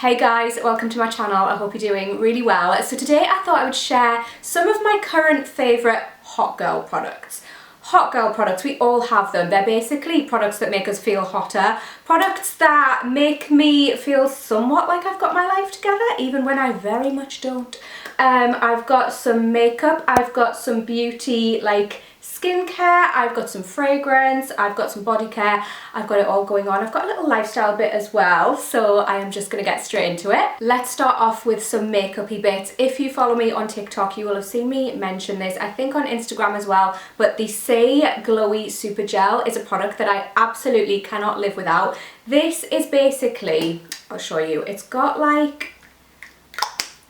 Hey guys, welcome to my channel. I hope you're doing really well. So today I thought I would share some of my current favourite hot girl products. Hot girl products, we all have them. They're basically products that make us feel hotter, products that make me feel somewhat like I've got my life together, even when I very much don't. I've got some makeup, I've got some beauty like skincare, I've got some fragrance, I've got some body care, I've got it all going on. I've got a little lifestyle bit as well, so I am just going to get straight into it. Let's start off with some makeup-y bits. If you follow me on TikTok, you will have seen me mention this, I think on Instagram as well, but the Say Glowy Super Gel is a product that I absolutely cannot live without. This is basically, I'll show you, it's got like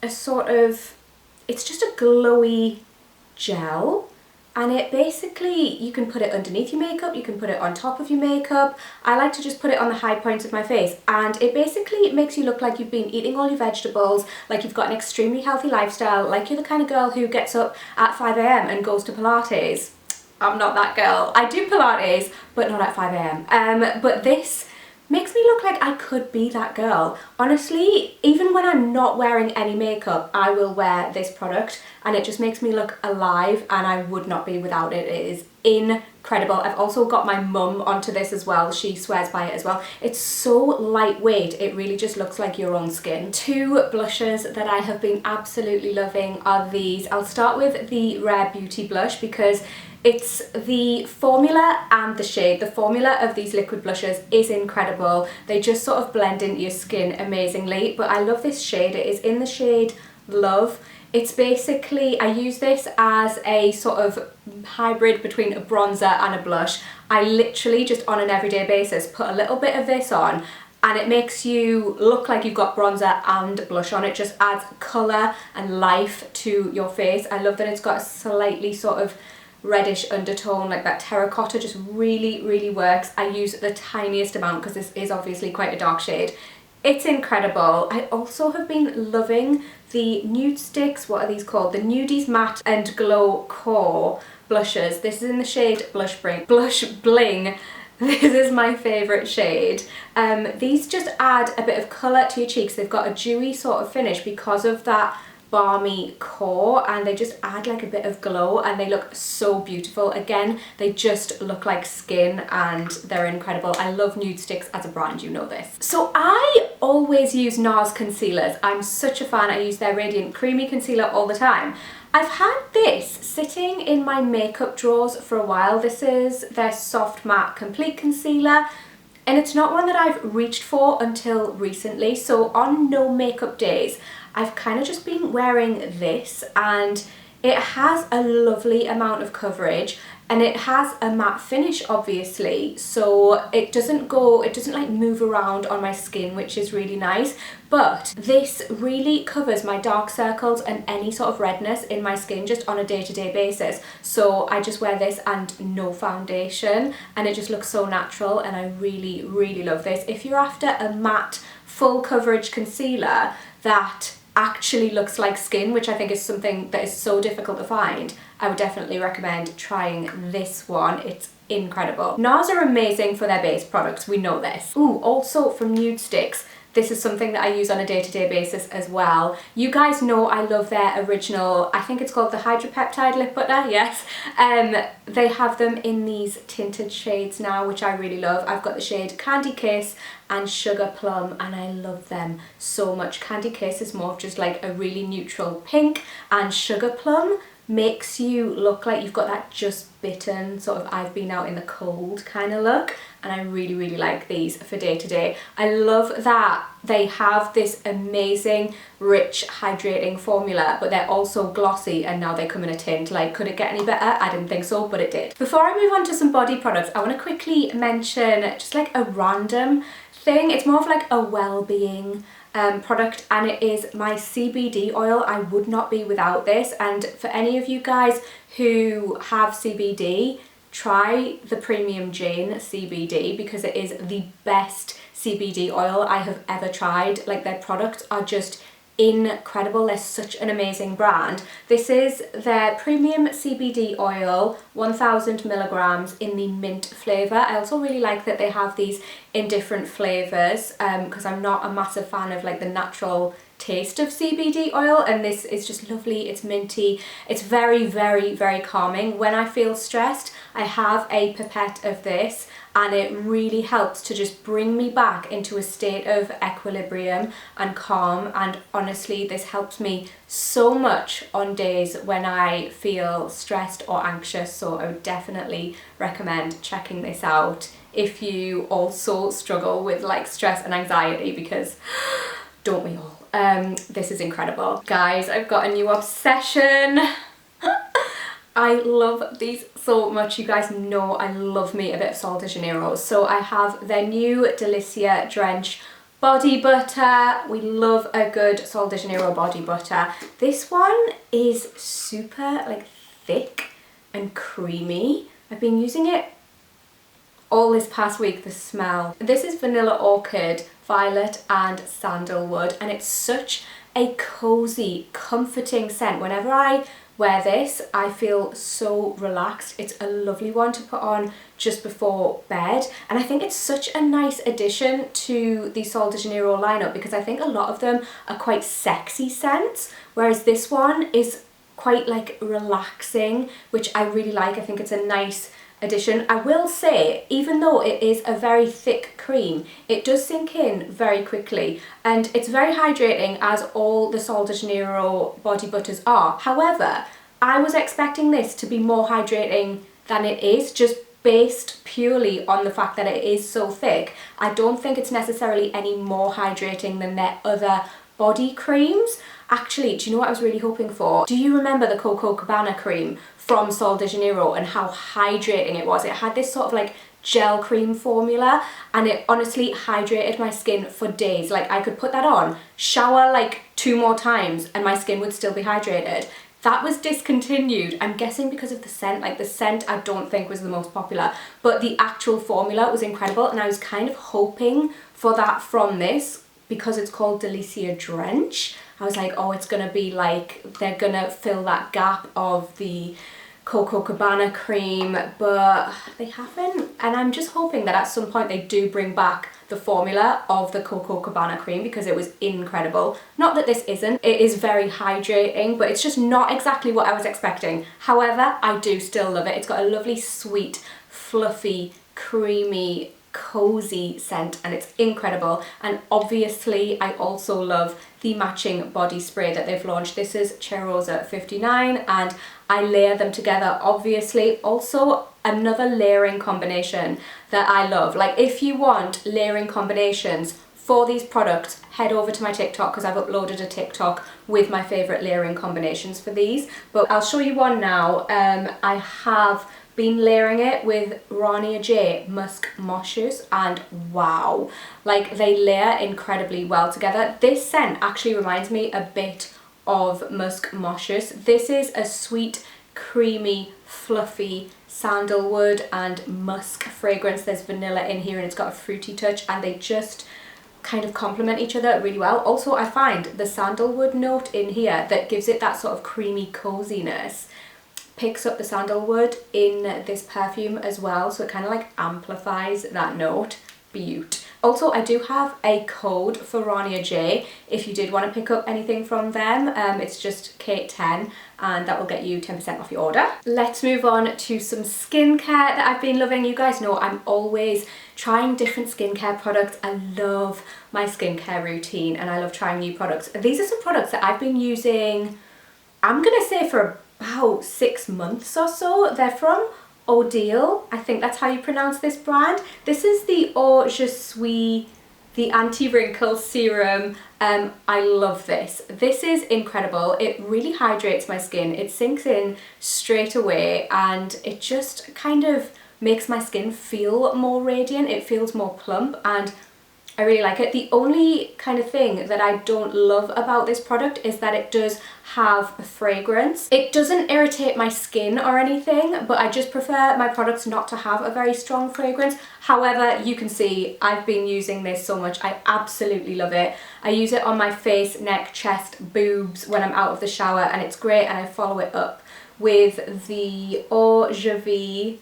a sort of, it's just a glowy gel. And it basically, you can put it underneath your makeup, you can put it on top of your makeup. I like to just put it on the high points of my face. And it basically makes you look like you've been eating all your vegetables, like you've got an extremely healthy lifestyle, like you're the kind of girl who gets up at 5 AM and goes to Pilates. I'm not that girl. I do Pilates, but not at 5 AM. But this makes me look like I could be that girl. Honestly, even when I'm not wearing any makeup, I will wear this product and it just makes me look alive, and I would not be without it. It is incredible. I've also got my mum onto this as well. She swears by it as well. It's so lightweight, it really just looks like your own skin. Two blushes that I have been absolutely loving are these. I'll start with the Rare Beauty blush because it's the formula and the shade. The formula of these liquid blushes is incredible. They just sort of blend into your skin amazingly, but I love this shade. It is in the shade Love. It's basically, I use this as a sort of hybrid between a bronzer and a blush. I literally just on an everyday basis put a little bit of this on and it makes you look like you've got bronzer and blush on. It just adds colour and life to your face. I love that it's got a slightly sort of reddish undertone, like that terracotta just really works. I use the tiniest amount because this is obviously quite a dark shade. It's incredible. I also have been loving the Nude Sticks, what are these called? The Nudies Matte and Glow Core blushes. This is in the shade Blush Bling. This is my favourite shade. These just add a bit of colour to your cheeks. They've got a dewy sort of finish because of that balmy core, and they just add like a bit of glow and they look so beautiful. Again, they just look like skin and they're incredible. I love Nude Sticks as a brand, you know this. So I always use NARS concealers. I'm such a fan. I use their Radiant Creamy Concealer all the time. I've had this sitting in my makeup drawers for a while. This is their Soft Matte Complete Concealer. And it's not one that I've reached for until recently. So on no makeup days, I've kind of just been wearing this, and it has a lovely amount of coverage and it has a matte finish obviously, so it doesn't like move around on my skin, which is really nice. But this really covers my dark circles and any sort of redness in my skin just on a day-to-day basis. So I just wear this and no foundation and it just looks so natural, and I really love this. If you're after a matte full coverage concealer that actually looks like skin, which I think is something that is so difficult to find, I would definitely recommend trying this one. It's incredible. NARS are amazing for their base products, we know this. Ooh, also from Nude Sticks, this is something that I use on a day-to-day basis as well. You guys know I love their original, I think it's called the Hydropeptide Lip Butter, yes. They have them in these tinted shades now, which I really love. I've got the shade Candy Kiss and Sugar Plum, and I love them so much. Candy Kiss is more of just like a really neutral pink, and Sugar Plum makes you look like you've got that just bitten sort of I've been out in the cold kind of look, and I really like these for day to day. I love that they have this amazing rich hydrating formula, but they're also glossy, and now they come in a tint. Like, could it get any better? I didn't think so, but it did. Before I move on to some body products, I want to quickly mention just like a random thing. It's more of like a well-being product, and it is my CBD oil. I would not be without this, and for any of you guys who have CBD, try the Premium Jane CBD because it is the best CBD oil I have ever tried. Like, their products are just incredible. They're such an amazing brand. This is their Premium CBD oil 1000 milligrams in the mint flavour. I also really like that they have these in different flavours because I'm not a massive fan of like the natural taste of CBD oil, and this is just lovely. It's minty. It's very, very, very calming. When I feel stressed, I have a pipette of this, and it really helps to just bring me back into a state of equilibrium and calm. And honestly, this helps me so much on days when I feel stressed or anxious, so I would definitely recommend checking this out if you also struggle with like stress and anxiety, because don't we all? This is incredible. Guys, I've got a new obsession. I love these so much. You guys know I love me a bit of Sol de Janeiro. So I have their new Delicia Drench body butter. We love a good Sol de Janeiro body butter. This one is super like thick and creamy. I've been using it all this past week, the smell. This is vanilla orchid, violet and sandalwood, and it's such a cozy, comforting scent. Whenever I wear this, I feel so relaxed. It's a lovely one to put on just before bed, and I think it's such a nice addition to the Sol de Janeiro lineup because I think a lot of them are quite sexy scents, whereas this one is quite like relaxing, which I really like. I think it's a nice addition. I will say, even though it is a very thick cream, it does sink in very quickly, and it's very hydrating, as all the Sol de Janeiro body butters are. However, I was expecting this to be more hydrating than it is, just based purely on the fact that it is so thick. I don't think it's necessarily any more hydrating than their other body creams. Actually, do you know what I was really hoping for? Do you remember the Coco Cabana cream from Sol de Janeiro and how hydrating it was? It had this sort of like gel cream formula, and it honestly hydrated my skin for days. Like, I could put that on, shower like 2 more times, and my skin would still be hydrated. That was discontinued, I'm guessing because of the scent. Like, the scent I don't think was the most popular, but the actual formula was incredible, and I was kind of hoping for that from this because it's called Delicia Drench. I was like, oh, it's gonna be like, they're gonna fill that gap of the Coco Cabana cream, but they haven't, and I'm just hoping that at some point they do bring back the formula of the Coco Cabana cream because it was incredible. Not that this isn't, it is very hydrating, but it's just not exactly what I was expecting. However, I do still love it. It's got a lovely, sweet, fluffy, creamy, cozy scent, and it's incredible. And obviously I also love the matching body spray that they've launched. This is Cheirosa 59, and I layer them together, obviously. Also, another layering combination that I love. Like, if you want layering combinations for these products, head over to my TikTok because I've uploaded a TikTok with my favourite layering combinations for these. But I'll show you one now. I have been layering it with Rania J Musk Moshes, and wow, like, they layer incredibly well together. This scent actually reminds me a bit of Musk Moshes. This is a sweet, creamy, fluffy sandalwood and musk fragrance. There's vanilla in here and it's got a fruity touch, and they just kind of complement each other really well. Also, I find the sandalwood note in here that gives it that sort of creamy coziness picks up the sandalwood in this perfume as well, so it kind of like amplifies that note. Beaut. Also, I do have a code for Rania J if you did want to pick up anything from them. It's just Kate10, and that will get you 10% off your order. Let's move on to some skincare that I've been loving. You guys know I'm always trying different skincare products. I love my skincare routine and I love trying new products. These are some products that I've been using, I'm gonna say, for about 6 months or so. They're from Odile, I think that's how you pronounce this brand. This is the Eau Je Suis, the anti-wrinkle serum. I love this. This is incredible. It really hydrates my skin. It sinks in straight away, and it just kind of makes my skin feel more radiant. It feels more plump, and I really like it. The only kind of thing that I don't love about this product is that it does have a fragrance. It doesn't irritate my skin or anything, but I just prefer my products not to have a very strong fragrance. However, you can see I've been using this so much. I absolutely love it. I use it on my face, neck, chest, boobs when I'm out of the shower, and it's great, and I follow it up with the Eau de Vie.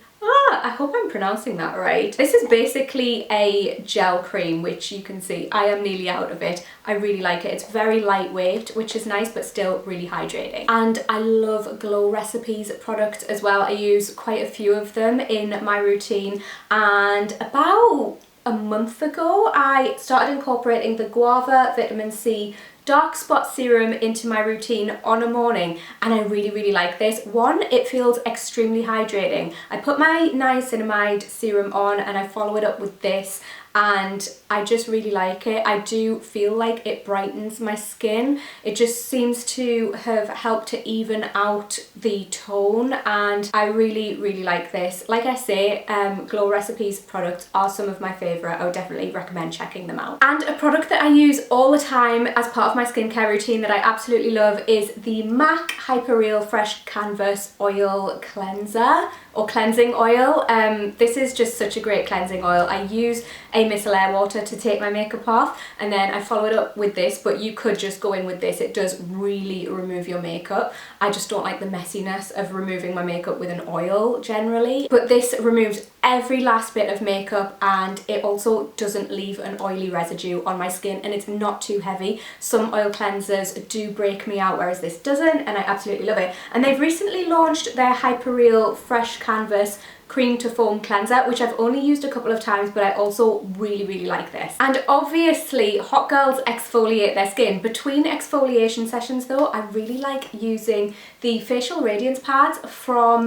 I hope I'm pronouncing that right. This is basically a gel cream, which you can see I am nearly out of it. I really like it. It's very lightweight, which is nice, but still really hydrating. And I love Glow Recipes products as well. I use quite a few of them in my routine, and about a month ago I started incorporating the Guava Vitamin C Dark Spot Serum into my routine on a morning, and I really like this. One, it feels extremely hydrating. I put my niacinamide serum on and I follow it up with this, and I just really like it. I do feel like it brightens my skin. It just seems to have helped to even out the tone, and I really like this. Like I say, Glow Recipes products are some of my favourite. I would definitely recommend checking them out. And a product that I use all the time as part of my skincare routine that I absolutely love is the MAC Hyper Real Fresh Canvas Oil Cleanser, or cleansing oil. This is just such a great cleansing oil. I use a micellar water to take my makeup off, and then I follow it up with this, but you could just go in with this. It does really remove your makeup. I just don't like the messiness of removing my makeup with an oil generally, but this removes every last bit of makeup, and it also doesn't leave an oily residue on my skin, and it's not too heavy. Some oil cleansers do break me out, whereas this doesn't, and I absolutely love it. And they've recently launched their Hyper Real Fresh Canvas Cream to Foam Cleanser, which I've only used a couple of times, but I also really like this. And obviously hot girls exfoliate their skin. Between exfoliation sessions though, I really like using the facial radiance pads from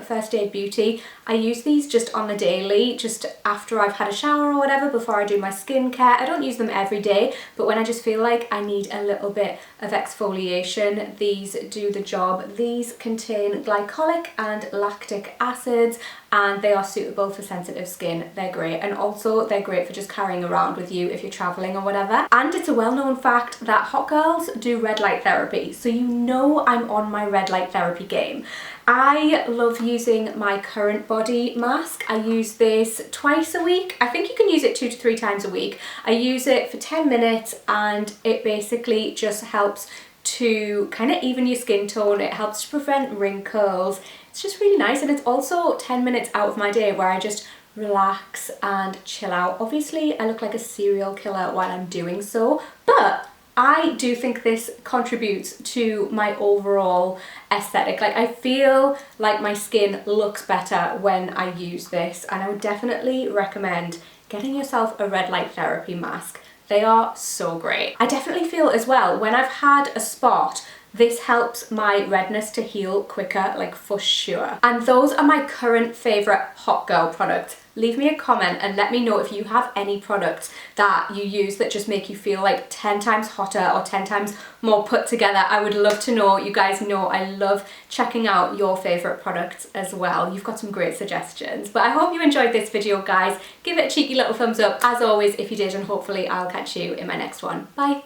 First Aid Beauty. I use these just on the daily, just after I've had a shower or whatever, before I do my skincare. I don't use them every day, but when I just feel like I need a little bit of exfoliation, these do the job. These contain glycolic and lactic acids, and they are suitable for sensitive skin. They're great, and also they're great for just carrying around with you if you're traveling or whatever. And it's a well-known fact that hot girls do red light therapy, so you know I'm on my red light therapy game. I love using my Current body mask. I use this twice a week. I think you can use it 2 to 3 times a week. I use it for 10 minutes and it basically just helps to kind of even your skin tone. It helps to prevent wrinkles. It's just really nice, and it's also 10 minutes out of my day where I just relax and chill out. Obviously I look like a serial killer while I'm doing so, but I do think this contributes to my overall aesthetic. Like, I feel like my skin looks better when I use this, and I would definitely recommend getting yourself a red light therapy mask. They are so great. I definitely feel as well, when I've had a spot, this helps my redness to heal quicker, like for sure. And those are my current favourite hot girl products. Leave me a comment and let me know if you have any products that you use that just make you feel like 10 times hotter or 10 times more put together. I would love to know. You guys know I love checking out your favourite products as well. You've got some great suggestions. But I hope you enjoyed this video, guys. Give it a cheeky little thumbs up as always if you did, and hopefully I'll catch you in my next one. Bye!